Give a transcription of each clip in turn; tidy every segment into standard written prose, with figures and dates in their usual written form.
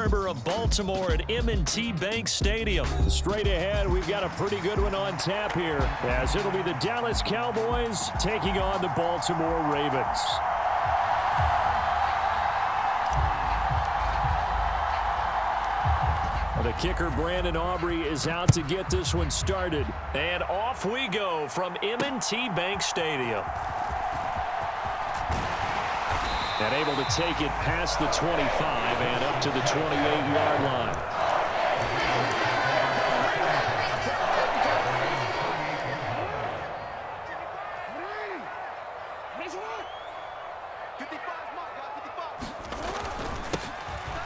harbor of Baltimore at M&T Bank Stadium. Straight ahead, we've got a pretty good one on tap here, as it'll be the Dallas Cowboys taking on the Baltimore Ravens. The kicker, Brandon Aubrey, is out to get this one started. And off we go from M&T Bank Stadium. And able to take it past the 25 and up to the 28-yard line.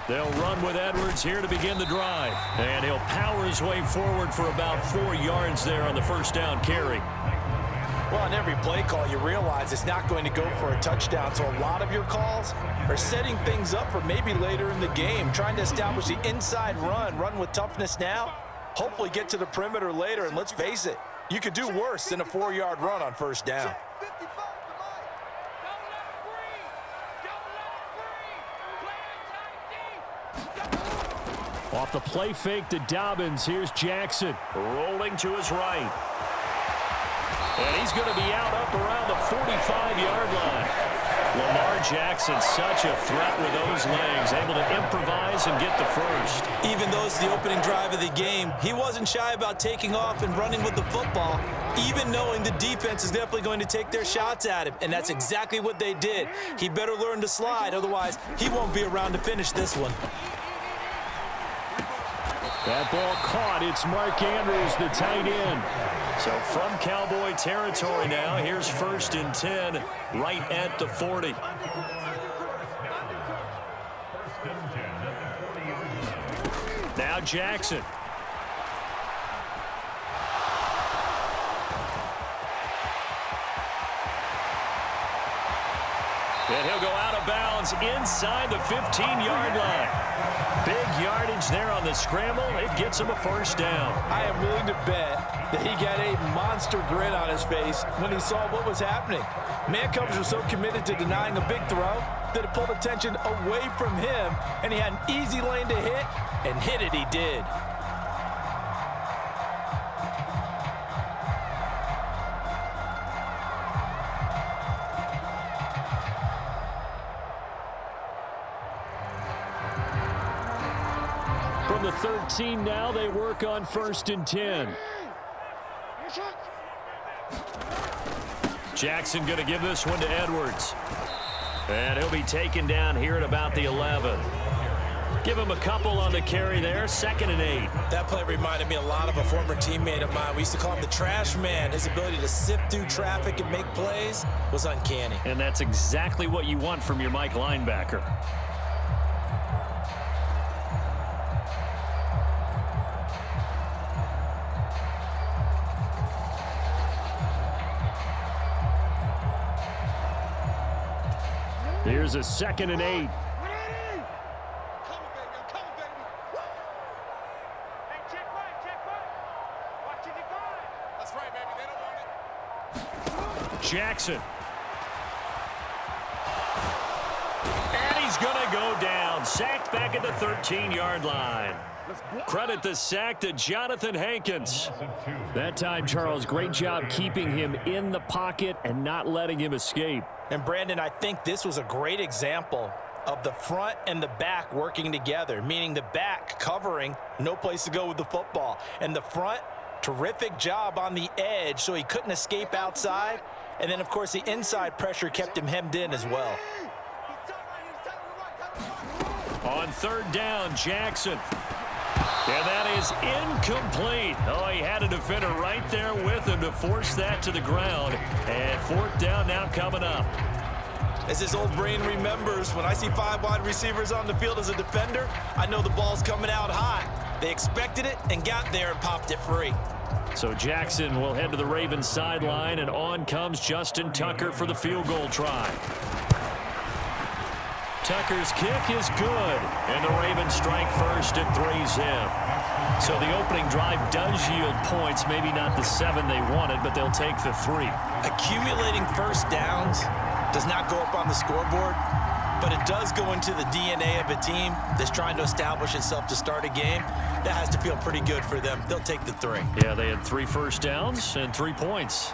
They'll run with Edwards here to begin the drive. And he'll power his way forward for about 4 yards there on the first down carry. Well, on every play call, you realize it's not going to go for a touchdown. So a lot of your calls are setting things up for maybe later in the game, trying to establish the inside run with toughness now, hopefully get to the perimeter later. And let's face it, you could do worse than a 4-yard run on first down. Off the play fake to Dobbins, here's Jackson. Rolling to his right. And he's going to be out up around the 45-yard line. Lamar Jackson, such a threat with those legs, able to improvise and get the first. Even though it's the opening drive of the game, he wasn't shy about taking off and running with the football, even knowing the defense is definitely going to take their shots at him, and that's exactly what they did. He better learn to slide, otherwise he won't be around to finish this one. That ball caught. It's Mark Andrews, the tight end. So from Cowboy territory now, here's 1st and 10 right at the 40. Now Jackson. And he'll go out of bounds inside the 15-yard line. Big yardage there on the scramble. It gets him a first down. I am willing to bet that he got a monster grin on his face when he saw what was happening. Man-coverage was so committed to denying a big throw that it pulled attention away from him, and he had an easy lane to hit, and hit it he did. From the 13 now, they work on 1st and 10. Jackson going to give this one to Edwards. And he'll be taken down here at about the 11. Give him a couple on the carry there, 2nd and 8. That play reminded me a lot of a former teammate of mine. We used to call him the trash man. His ability to sift through traffic and make plays was uncanny. And that's exactly what you want from your Mike linebacker. Here's a 2nd and 8. Jackson. And he's going to go down. Sacked back at the 13-yard line. Credit the sack to Jonathan Hankins. That time, Charles, great job keeping him in the pocket and not letting him escape. And Brandon, I think this was a great example of the front and the back working together, meaning the back covering, no place to go with the football. And the front, terrific job on the edge so he couldn't escape outside. And then, of course, the inside pressure kept him hemmed in as well. On 3rd down, Jackson. And that is incomplete. Oh, he had a defender right there with him to force that to the ground. And 4th down now coming up. As his old brain remembers, when I see 5 wide receivers on the field as a defender, I know the ball's coming out hot. They expected it and got there and popped it free. So Jackson will head to the Ravens sideline, and on comes Justin Tucker for the field goal try. Tucker's kick is good, and the Ravens strike first and 3's him. So the opening drive does yield points, maybe not the 7 they wanted, but they'll take the 3. Accumulating first downs does not go up on the scoreboard, but it does go into the DNA of a team that's trying to establish itself to start a game. That has to feel pretty good for them. They'll take the 3. Yeah, they had 3 first downs and 3 points.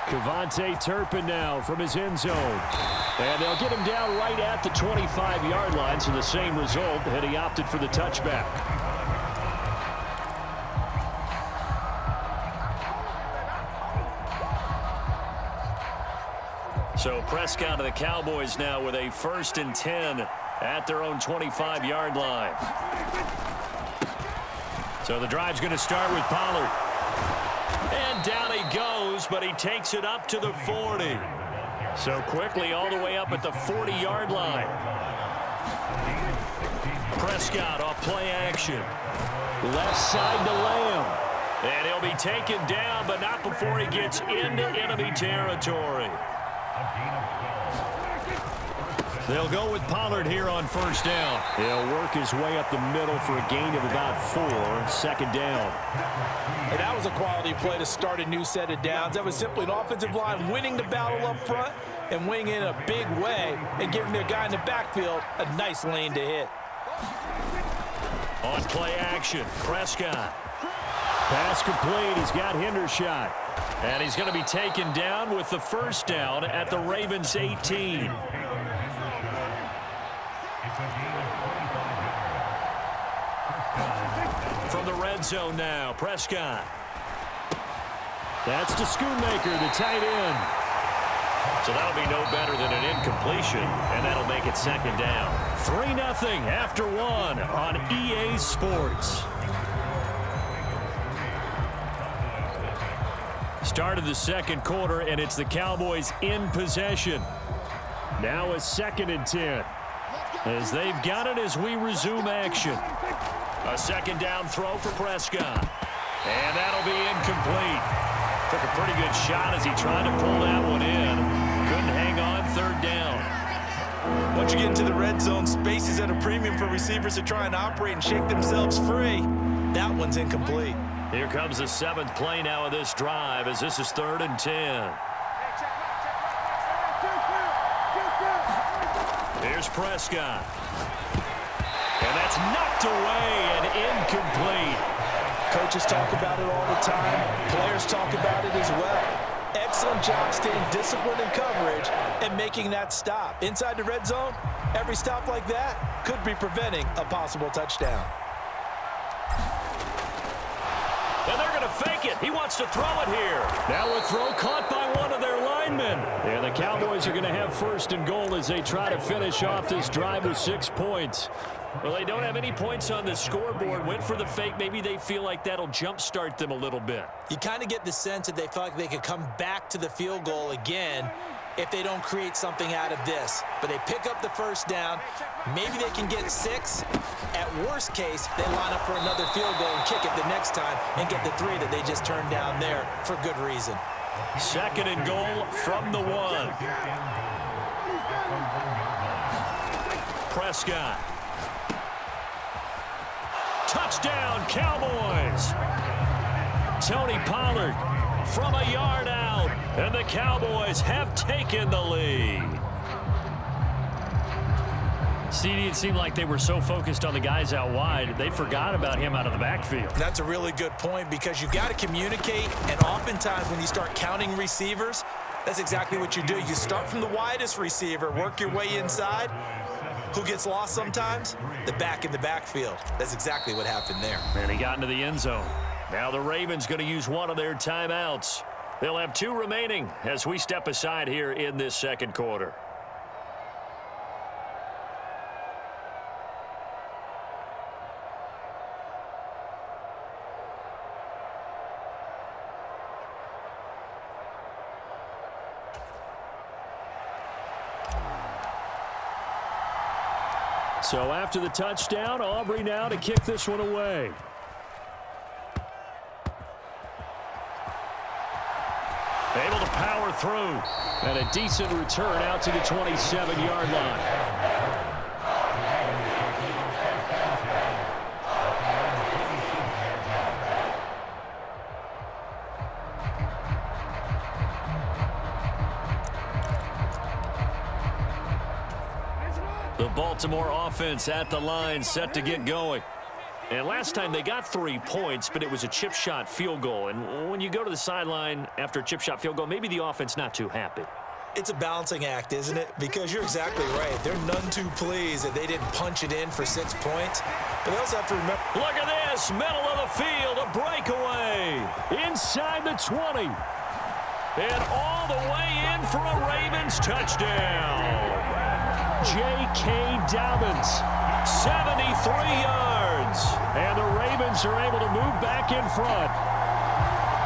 Cavante Turpin now from his end zone. And they'll get him down right at the 25-yard line, so the same result, and he opted for the touchback. So Prescott of the Cowboys now with a 1st and 10 at their own 25-yard line. So the drive's going to start with Pollard. And down he goes, but he takes it up to the 40. So quickly all the way up at the 40-yard line. Prescott off play action. Left side to Lamb. And he'll be taken down, but not before he gets into enemy territory. They'll go with Pollard here on 1st down. He'll work his way up the middle for a gain of about 4, 2nd down. And that was a quality play to start a new set of downs. That was simply an offensive line winning the battle up front and winning in a big way and giving their guy in the backfield a nice lane to hit. On play action, Prescott. Pass complete. He's got Hendershot. And he's going to be taken down with the 1st down at the Ravens' 18. From the red zone now, Prescott. That's to Schoonmaker, the tight end. So that'll be no better than an incompletion, and that'll make it 2nd down. 3-0 after 1 on EA Sports. Start of the 2nd quarter, and it's the Cowboys in possession. Now a 2nd and 10. As they've got it as we resume action. A 2nd down throw for Prescott. And that'll be incomplete. Took a pretty good shot as he tried to pull that one in. Couldn't hang on 3rd down. Once you get into the red zone, space is at a premium for receivers to try and operate and shake themselves free. That one's incomplete. Here comes the 7th play now of this drive as this is 3rd and 10. Here's Prescott. And that's knocked away and incomplete. Coaches talk about it all the time. Players talk about it as well. Excellent job staying disciplined in coverage and making that stop. Inside the red zone, every stop like that could be preventing a possible touchdown. And they're going to fake it. He wants to throw it here. Now a throw caught by one of their linemen. And the Cowboys are going to have 1st and goal as they try to finish off this drive with 6 points. Well, they don't have any points on the scoreboard. Went for the fake. Maybe they feel like that'll jumpstart them a little bit. You kind of get the sense that they feel like they could come back to the field goal again if they don't create something out of this. But they pick up the 1st down. Maybe they can get 6. At worst case, they line up for another field goal and kick it the next time and get the 3 that they just turned down there for good reason. 2nd and goal from the 1. Prescott. Touchdown, Cowboys. Tony Pollard from a yard out, and the Cowboys have taken the lead. CD, it seemed like they were so focused on the guys out wide, they forgot about him out of the backfield. That's a really good point because you've got to communicate, and oftentimes when you start counting receivers, that's exactly what you do. You start from the widest receiver, work your way inside. Who gets lost sometimes? The back in the backfield. That's exactly what happened there. And he got into the end zone. Now the Ravens going to use one of their timeouts. They'll have 2 remaining as we step aside here in this 2nd quarter. So after the touchdown, Aubrey now to kick this one away. Able to power through. And a decent return out to the 27-yard line. The Baltimore offense at the line, set to get going. And last time they got 3 points, but it was a chip shot field goal. And when you go to the sideline after a chip shot field goal, maybe the offense not too happy. It's a balancing act, isn't it? Because you're exactly right. They're none too pleased that they didn't punch it in for 6 points. But they also have to remember. Look at this, middle of the field, a breakaway. Inside the 20. And all the way in for a Ravens touchdown. J.K. Dobbins, 73 yards. And the Ravens are able to move back in front.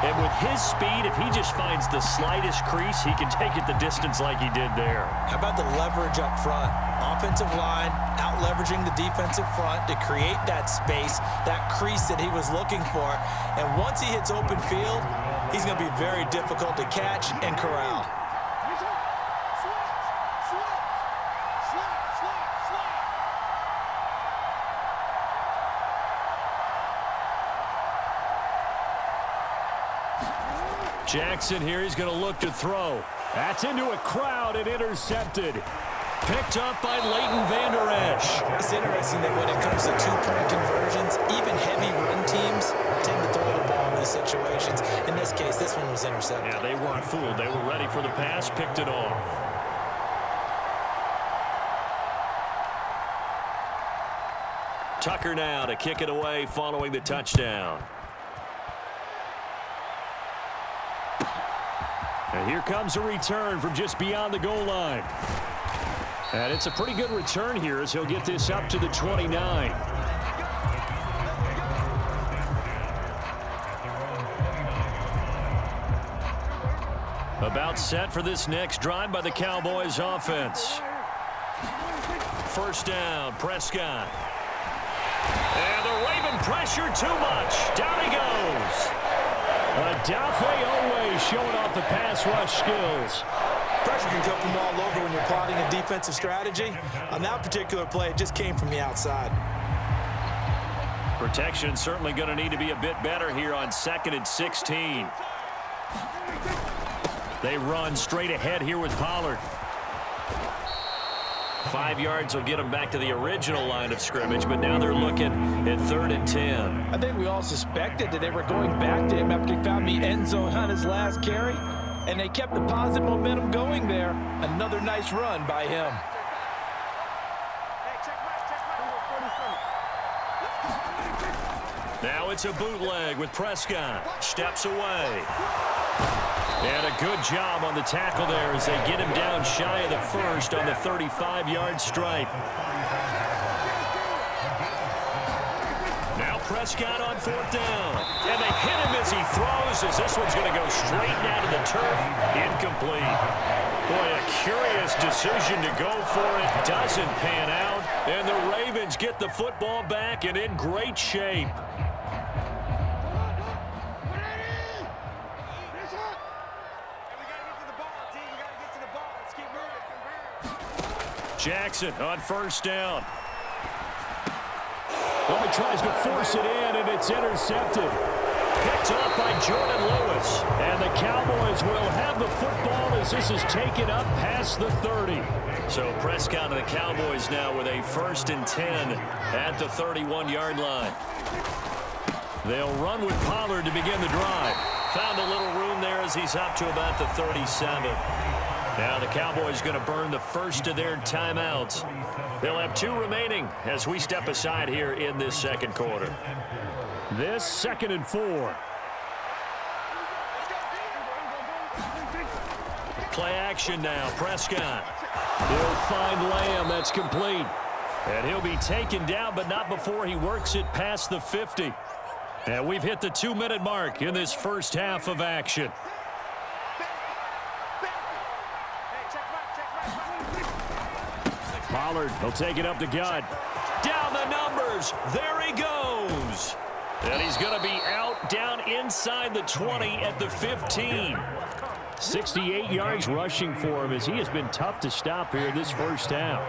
And with his speed, if he just finds the slightest crease, he can take it the distance like he did there. How about the leverage up front? Offensive line out-leveraging the defensive front to create that space, that crease that he was looking for. And once he hits open field, he's going to be very difficult to catch and corral. Jackson here, he's going to look to throw. That's into a crowd and intercepted. Picked up by Leighton Vander Esch. It's interesting that when it comes to two-point conversions, even heavy run teams tend to throw the ball in these situations. In this case, this one was intercepted. Yeah, they weren't fooled. They were ready for the pass, picked it off. Tucker now to kick it away following the touchdown. And here comes a return from just beyond the goal line. And it's a pretty good return here as he'll get this up to the 29. About set for this next drive by the Cowboys offense. First down, Prescott. And the Raven pressure too much. Down he goes. Adafe always showing off the pass rush skills. Pressure can come from all over when you're plotting a defensive strategy. On that particular play, it just came from the outside. Protection certainly going to need to be a bit better here on 2nd and 16. They run straight ahead here with Pollard. 5 yards will get them back to the original line of scrimmage, but now they're looking at 3rd and 10. I think we all suspected that they were going back to him after he found the end zone on his last carry, and they kept the positive momentum going there. Another nice run by him. Now it's a bootleg with Prescott. Steps away. And a good job on the tackle there as they get him down shy of the first on the 35-yard stripe. Now Prescott on 4th down. And they hit him as he throws, as this one's going to go straight down to the turf. Incomplete. Boy, a curious decision to go for it. Doesn't pan out. And the Ravens get the football back and in great shape. Jackson on 1st down. Well, he tries to force it in, and it's intercepted. Picked off by Jordan Lewis. And the Cowboys will have the football as this is taken up past the 30. So Prescott and the Cowboys now with a 1st and 10 at the 31-yard line. They'll run with Pollard to begin the drive. Found a little room there as he's up to about the 37. Now the Cowboys going to burn the first of their timeouts. They'll have 2 remaining as we step aside here in this 2nd quarter. This 2nd and 4. Play action now. Prescott. He'll find Lamb. That's complete. And he'll be taken down, but not before he works it past the 50. And we've hit the 2-minute mark in this first half of action. Pollard, he'll take it up the gut. Down the numbers. There he goes. And he's going to be out down inside the 20 at the 15. 68 yards rushing for him as he has been tough to stop here in this first half.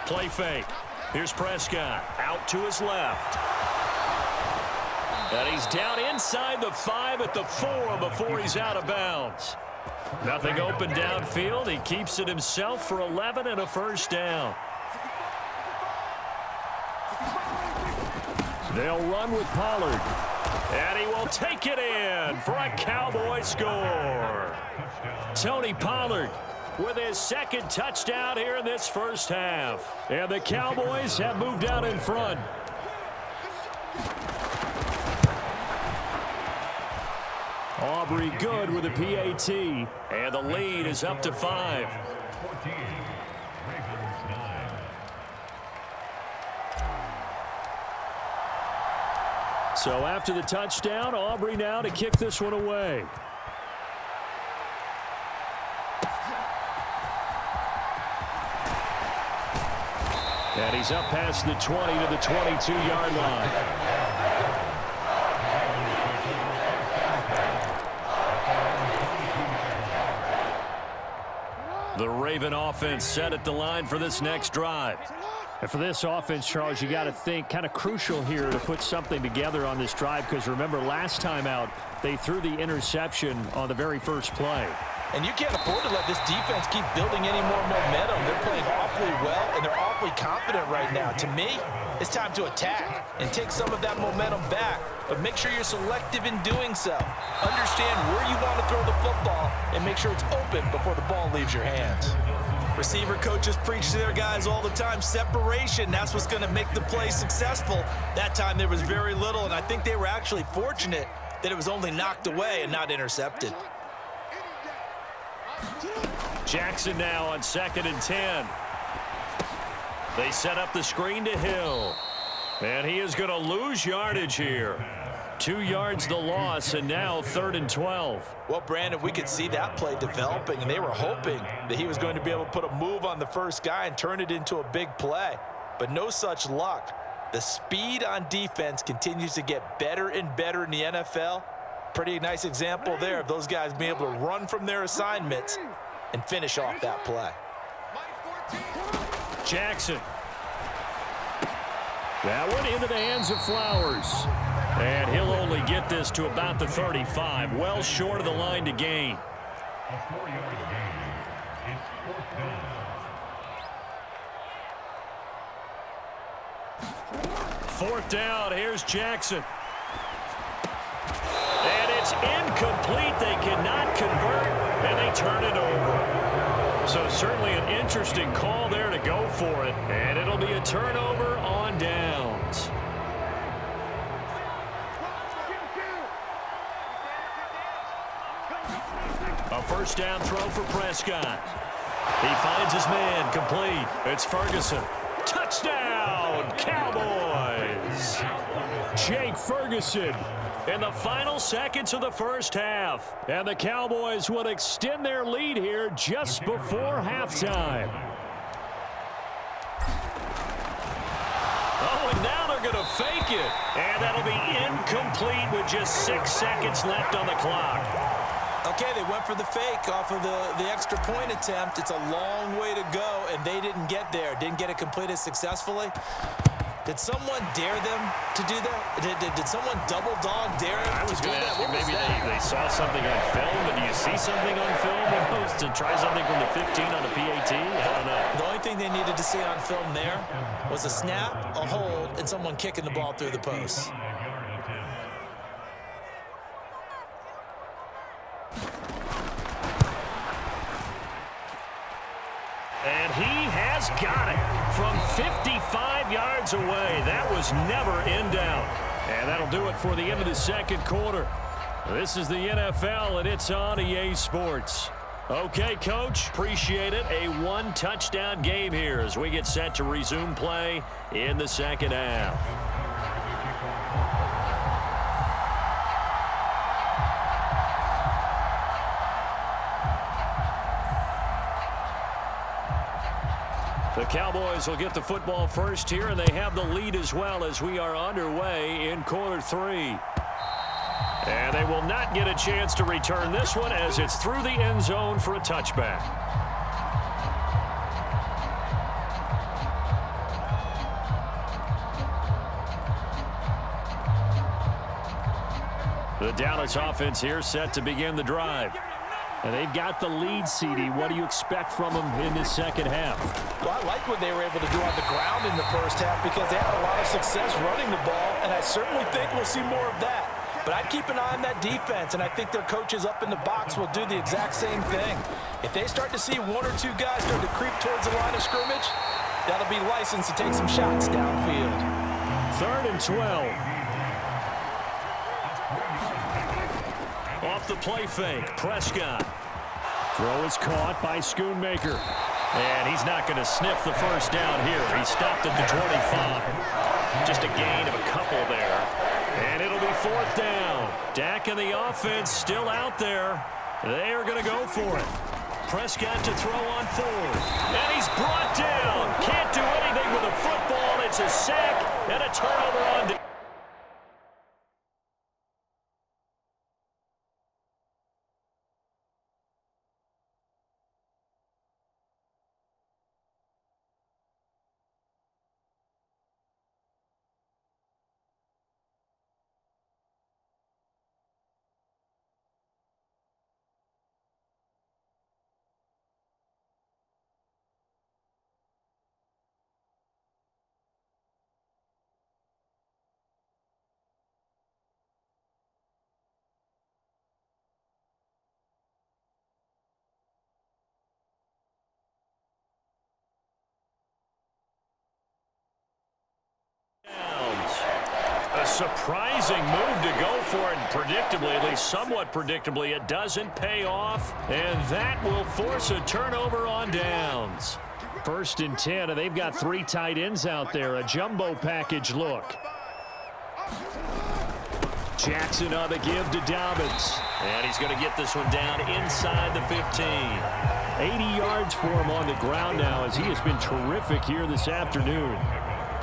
Play fake. Here's Prescott out to his left. And he's down inside the 5 at the 4 before he's out of bounds. Nothing open downfield. He keeps it himself for 11 and a first down. They'll run with Pollard. And he will take it in for a Cowboy score. Tony Pollard with his second touchdown here in this first half. And the Cowboys have moved out in front. Aubrey good with a PAT. And the lead is up to 5. So after the touchdown, Aubrey now to kick this one away. And he's up past the 20 to the 22-yard line. The Raven offense set at the line for this next drive. And for this offense, Charles, you got to think kind of crucial here to put something together on this drive, because remember last time out they threw the interception on the very first play. And you can't afford to let this defense keep building any more momentum. They're playing awfully well, and they're awfully confident right now. To me, it's time to attack and take some of that momentum back, but make sure you're selective in doing so. Understand where you want to throw the football and make sure it's open before the ball leaves your hands. Receiver coaches preach to their guys all the time, separation, that's what's going to make the play successful. That time there was very little, and I think they were actually fortunate that it was only knocked away and not intercepted. Jackson now on 2nd and 10. They set up the screen to Hill. And he is going to lose yardage here. 2 yards the loss, and now 3rd and 12. Well, Brandon, we could see that play developing, and they were hoping that he was going to be able to put a move on the first guy and turn it into a big play. But no such luck. The speed on defense continues to get better and better in the NFL. Pretty nice example there of those guys being able to run from their assignments and finish off that play. Jackson. That went into the hands of Flowers. And he'll only get this to about the 35, well short of the line to gain. Fourth down, here's Jackson. And it's incomplete. They cannot convert, and they turn it over. So certainly an interesting call there to go for it, and it'll be a turnover on downs. A first down throw for Prescott. He finds his man, complete. It's Ferguson. Touchdown, Cowboys! Jake Ferguson in the final seconds of the first half. And the Cowboys will extend their lead here just before halftime. Oh, and now they're going to fake it. And that'll be incomplete with just 6 seconds left on the clock. Okay, they went for the fake off of the extra point attempt. It's a long way to go, and they didn't get there. Didn't get it completed successfully. Did someone dare them to do that? Did someone double dog dare them I was to do going to that? ask you, maybe they saw something on film, but do you see something on film to try something from the 15 on a PAT? I don't know. The only thing they needed to see on film there was a snap, a hold, and someone kicking the ball through the post. And he has got it from 55 yards away. That was never in doubt. And that'll do it for the end of the second quarter. This is the NFL, and it's on EA Sports. Okay, Coach, appreciate it. A one-touchdown game here as we get set to resume play in the second half. The Cowboys will get the football first here, and they have the lead as well as we are underway in quarter 3. And they will not get a chance to return this one as it's through the end zone for a touchback. The Dallas offense here set to begin the drive. And they've got the lead, CD. What do you expect from them in this second half? Well, I like what they were able to do on the ground in the first half because they had a lot of success running the ball, and I certainly think we'll see more of that. But I'd keep an eye on that defense, and I think their coaches up in the box will do the exact same thing. If they start to see one or two guys start to creep towards the line of scrimmage, that'll be licensed to take some shots downfield. 3rd and 12. Off the play fake, Prescott. Throw is caught by Schoonmaker. And he's not going to sniff the first down here. He stopped at the 25. Just a gain of a couple there. And it'll be 4th down. Dak and the offense still out there. They are going to go for it. Prescott to throw on 4th. And he's brought down. Can't do anything with a football. It's a sack and a turnover on down. A surprising move to go for it, and predictably, at least somewhat predictably, it doesn't pay off, and that will force a turnover on downs. 1st and 10, and they've got 3 tight ends out there. A jumbo package look. Jackson on the give to Dobbins. And he's going to get this one down inside the 15. 80 yards for him on the ground now, as he has been terrific here this afternoon.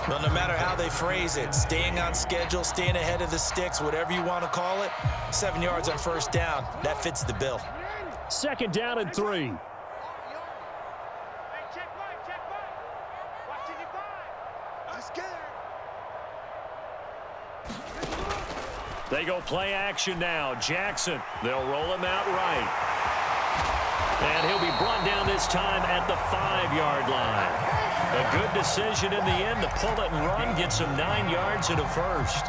Well, no matter how they phrase it, staying on schedule, staying ahead of the sticks, whatever you want to call it, 7 yards on 1st down, that fits the bill. 2nd down and 3. They go play action now. Jackson, they'll roll him out right. And he'll be brought down this time at the 5-yard line. A good decision in the end to pull it and run, gets him 9 yards and a first.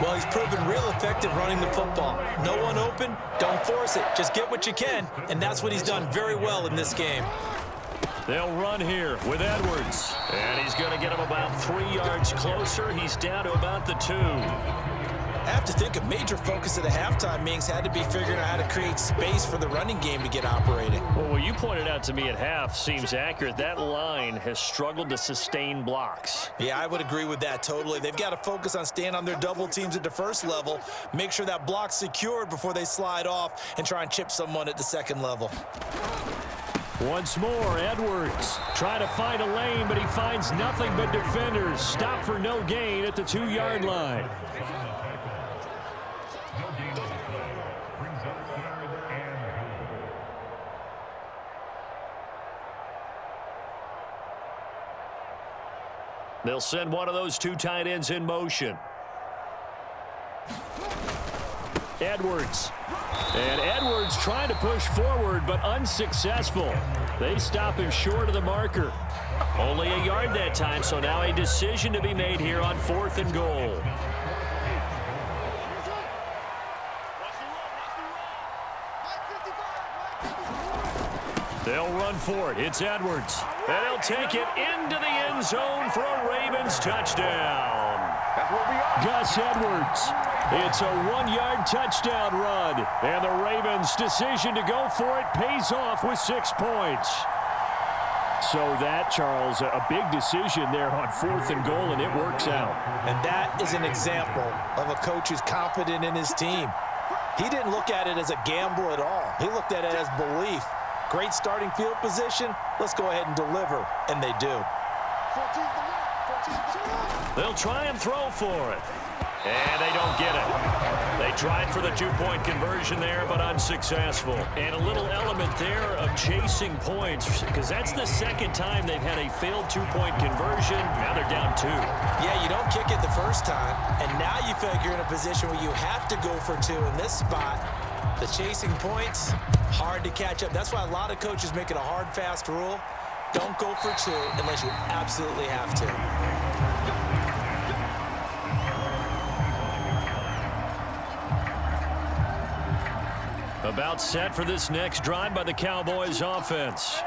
Well, he's proven real effective running the football. No one open, don't force it. Just get what you can, and that's what he's done very well in this game. They'll run here with Edwards. And he's going to get him about 3 yards closer. He's down to about the 2. I have to think a major focus at the halftime meetings had to be figuring out how to create space for the running game to get operating. Well, what you pointed out to me at half seems accurate. That line has struggled to sustain blocks. Yeah, I would agree with that totally. They've got to focus on staying on their double teams at the 1st level, make sure that block's secured before they slide off and try and chip someone at the 2nd level. Once more, Edwards trying to find a lane, but he finds nothing but defenders. Stop for no gain at the 2-yard line. They'll send one of those 2 tight ends in motion. Edwards. And Edwards trying to push forward, but unsuccessful. They stop him short of the marker. Only a yard that time, so now a decision to be made here on 4th and goal. They'll run for it. It's Edwards. And he'll take it into the end zone for a Ravens touchdown. Gus Edwards. It's a 1-yard touchdown run. And the Ravens' decision to go for it pays off with 6 points. So that, Charles, a big decision there on 4th and goal, and it works out. And that is an example of a coach who's confident in his team. He didn't look at it as a gamble at all. He looked at it as belief. Great starting field position. Let's go ahead and deliver. And they do. They'll try and throw for it. And they don't get it. They tried for the 2-point conversion there, but unsuccessful. And a little element there of chasing points, because that's the 2nd time they've had a failed 2-point conversion. Now they're down 2. Yeah, you don't kick it the first time, and now you feel like you're in a position where you have to go for 2 in this spot. The chasing points, hard to catch up. That's why a lot of coaches make it a hard, fast rule. Don't go for 2 unless you absolutely have to. About set for this next drive by the Cowboys offense.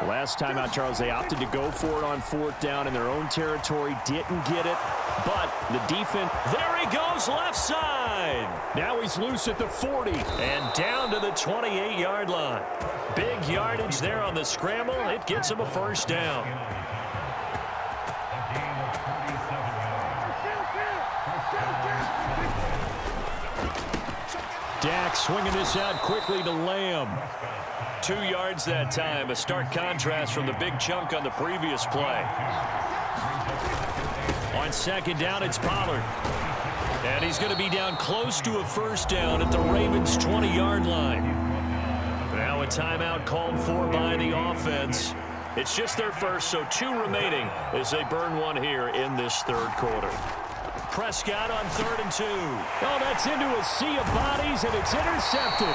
Last time out, Charles, they opted to go for it on 4th down in their own territory. Didn't get it, but the defense. There he goes, left side. Now he's loose at the 40 and down to the 28-yard line. Big yardage there on the scramble. It gets him a first down. Dak swinging this out quickly to Lamb. 2 yards that time, a stark contrast from the big chunk on the previous play. On 2nd down, it's Pollard. And he's going to be down close to a first down at the Ravens' 20-yard line. Now a timeout called for by the offense. It's just their first, so 2 remaining as they burn 1 here in this 3rd quarter. Prescott on 3rd and 2. Oh, that's into a sea of bodies, and it's intercepted.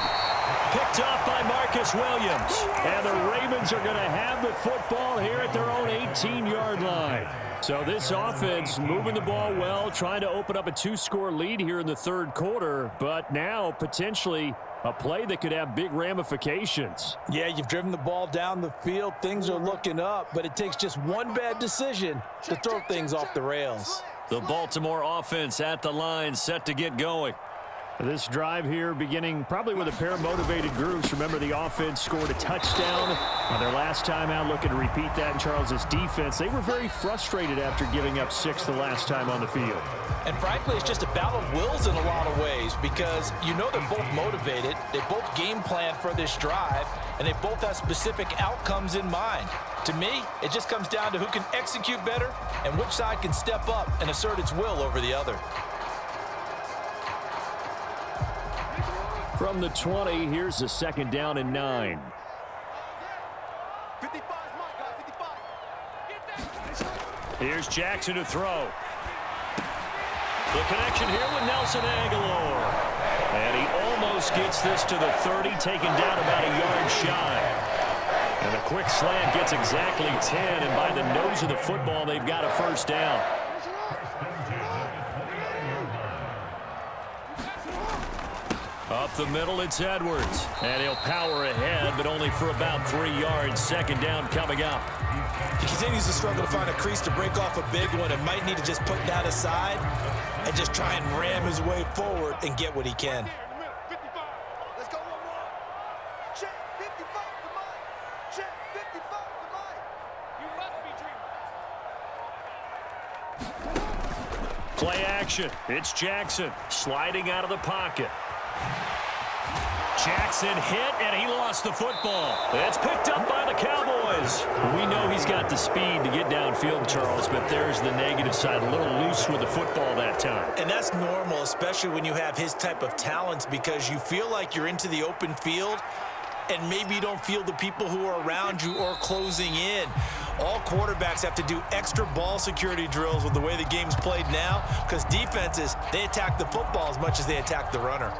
Picked off by Marcus Williams. And the Ravens are going to have the football here at their own 18-yard line. So this offense moving the ball well, trying to open up a 2-score lead here in the 3rd quarter, but now potentially a play that could have big ramifications. Yeah, you've driven the ball down the field. Things are looking up, but it takes just one bad decision to throw things off the rails. The Baltimore offense at the line, set to get going. This drive here beginning probably with a pair of motivated groups. Remember, the offense scored a touchdown on their last time out, looking to repeat that in Charles's defense. They were very frustrated after giving up 6 the last time on the field. And frankly, it's just a battle of wills in a lot of ways because you know they're both motivated. They both game plan for this drive, and they both have specific outcomes in mind. To me, it just comes down to who can execute better and which side can step up and assert its will over the other. From the 20, here's a 2nd down and 9. Here's Jackson to throw. The connection here with Nelson Aguilar. And he almost gets this to the 30, taken down about a yard shy. And a quick slant gets exactly 10, and by the nose of the football, they've got a first down. Up the middle, it's Edwards. And he'll power ahead, but only for about 3 yards. 2nd down coming up. He continues to struggle to find a crease to break off a big one and might need to just put that aside and just try and ram his way forward and get what he can. Play action. It's Jackson sliding out of the pocket. Jackson hit, and he lost the football. It's picked up by the Cowboys. We know he's got the speed to get downfield, Charles, but there's the negative side. A little loose with the football that time. And that's normal, especially when you have his type of talents, because you feel like you're into the open field, and maybe you don't feel the people who are around you or closing in. All quarterbacks have to do extra ball security drills with the way the game's played now, because defenses, they attack the football as much as they attack the runner.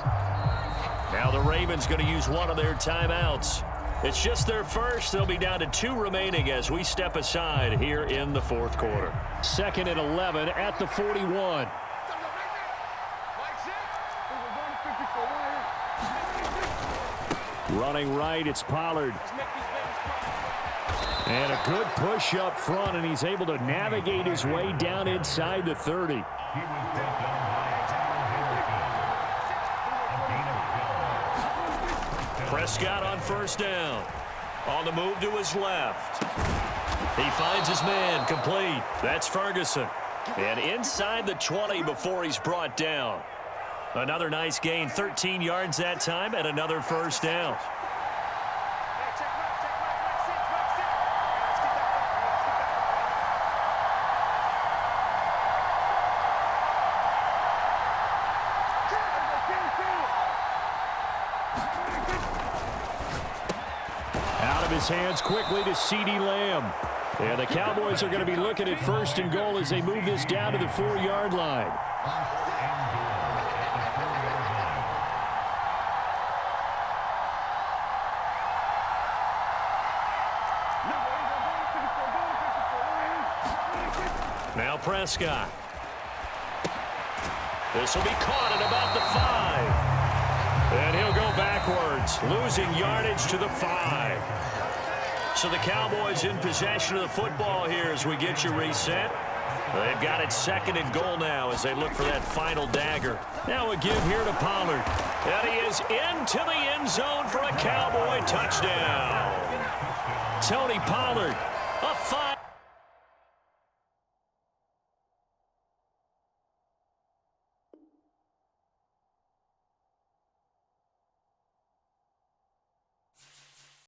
Now the Ravens going to use one of their timeouts. It's just their first. They'll be down to 2 remaining as we step aside here in the 4th quarter. 2nd and 11 at the 41. Running right, it's Pollard. And a good push up front, and he's able to navigate his way down inside the 30. Prescott on 1st down. On the move to his left. He finds his man, complete. That's Ferguson. And inside the 20 before he's brought down. Another nice gain, 13 yards that time, and another first down. His hands quickly to CeeDee Lamb. And the Cowboys are going to be looking at 1st and goal as they move this down to the 4-yard line. Now Prescott. This will be caught at about the 5. And he'll go backwards, losing yardage to the 5. So the Cowboys in possession of the football here as we get you reset. They've got it 2nd and goal now as they look for that final dagger. Now a give here to Pollard. And he is into the end zone for a Cowboy touchdown. Tony Pollard, a 5.